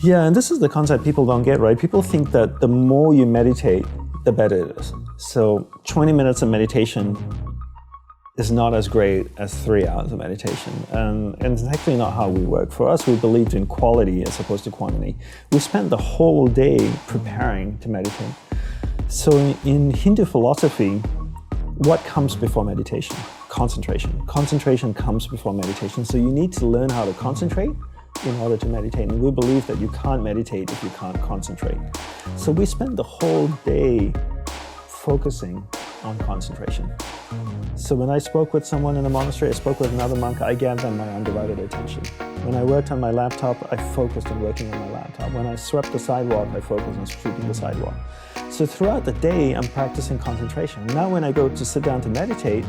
Yeah, and this is the concept people don't get, right? People think that the more you meditate, the better it is. So 20 minutes of meditation is not as great as 3 hours of meditation. And it's actually not how we work. For us, we believed in quality as opposed to quantity. We spent the whole day preparing to meditate. So in Hindu philosophy, what comes before meditation? Concentration. Concentration comes before meditation. So you need to learn how to concentrate in order to meditate. And we believe that you can't meditate if you can't concentrate. So we spend the whole day focusing on concentration. So when I spoke with someone in a monastery, I spoke with another monk, I gave them my undivided attention. When I worked on my laptop, I focused on working on my laptop. When I swept the sidewalk, I focused on sweeping the sidewalk. So throughout the day, I'm practicing concentration. Now when I go to sit down to meditate,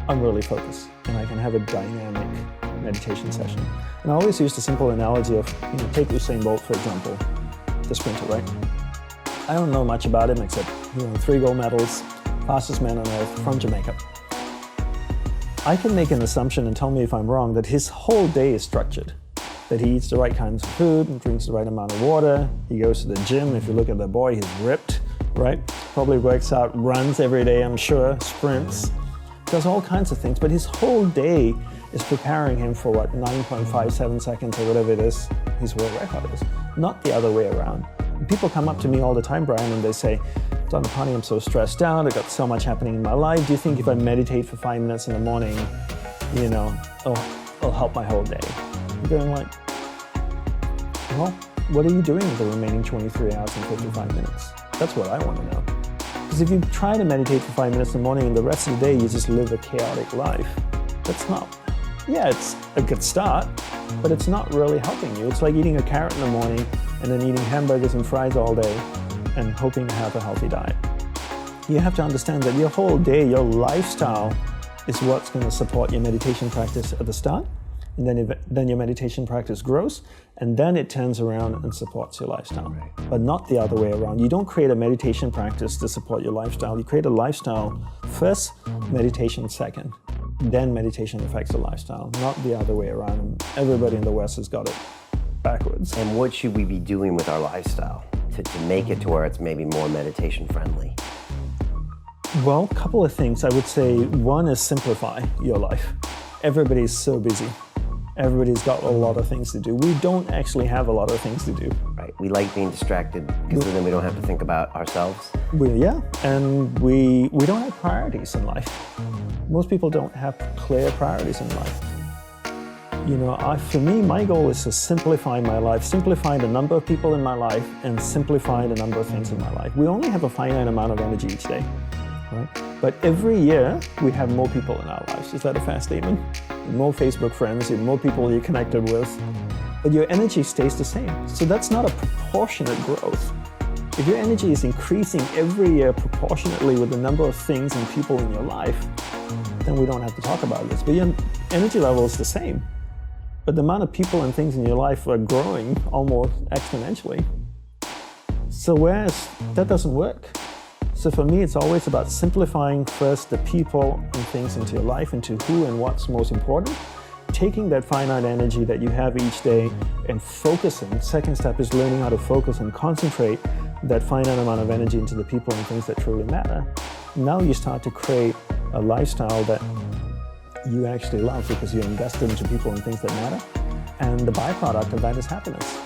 I'm really focused and I can have a dynamic meditation session. And I always use the simple analogy of, take Usain Bolt, for example, the sprinter, right? I don't know much about him except, 3 gold medals, fastest man on earth from Jamaica. I can make an assumption and tell me if I'm wrong that his whole day is structured. That he eats the right kinds of food and drinks the right amount of water. He goes to the gym. If you look at the boy, he's ripped, right? Probably works out, runs every day, I'm sure, sprints, does all kinds of things. But his whole day is preparing him for 9.57 seconds or whatever it is his world record is, not the other way around. And people come up to me all the time, Brian, and they say, Dandapani, I'm so stressed out, I've got so much happening in my life. Do you think if I meditate for 5 minutes in the morning, it'll help my whole day? I'm going like, well, what are you doing with the remaining 23 hours and 55 minutes? That's what I want to know. Because if you try to meditate for 5 minutes in the morning and the rest of the day you just live a chaotic life, that's not, it's a good start, but it's not really helping you. It's like eating a carrot in the morning and then eating hamburgers and fries all day and hoping to have a healthy diet. You have to understand that your whole day, your lifestyle is what's going to support your meditation practice at the start. And then your meditation practice grows, and then it turns around and supports your lifestyle. Right. But not the other way around. You don't create a meditation practice to support your lifestyle. You create a lifestyle first, meditation second. Then meditation affects the lifestyle, not the other way around. Everybody in the West has got it backwards. And what should we be doing with our lifestyle to make it to where it's maybe more meditation friendly? Well, a couple of things. I would say one is simplify your life. Everybody's so busy. Everybody's got a lot of things to do. We don't actually have a lot of things to do. Right, we like being distracted because then we don't have to think about ourselves. And we don't have priorities in life. Most people don't have clear priorities in life. For me, my goal is to simplify my life, simplify the number of people in my life, and simplify the number of things in my life. We only have a finite amount of energy each day, right? But every year, we have more people in our lives. Is that a fair statement? More Facebook friends, more people you're connected with, but your energy stays the same. So that's not a proportionate growth. If your energy is increasing every year proportionately with the number of things and people in your life, then we don't have to talk about this. But your energy level is the same. But the amount of people and things in your life are growing almost exponentially. So whereas that doesn't work. So for me, it's always about simplifying first the people and things into your life, into who and what's most important, taking that finite energy that you have each day and focusing. Second step is learning how to focus and concentrate that finite amount of energy into the people and things that truly matter. Now you start to create a lifestyle that you actually love because you invested into people and things that matter. And the byproduct of that is happiness.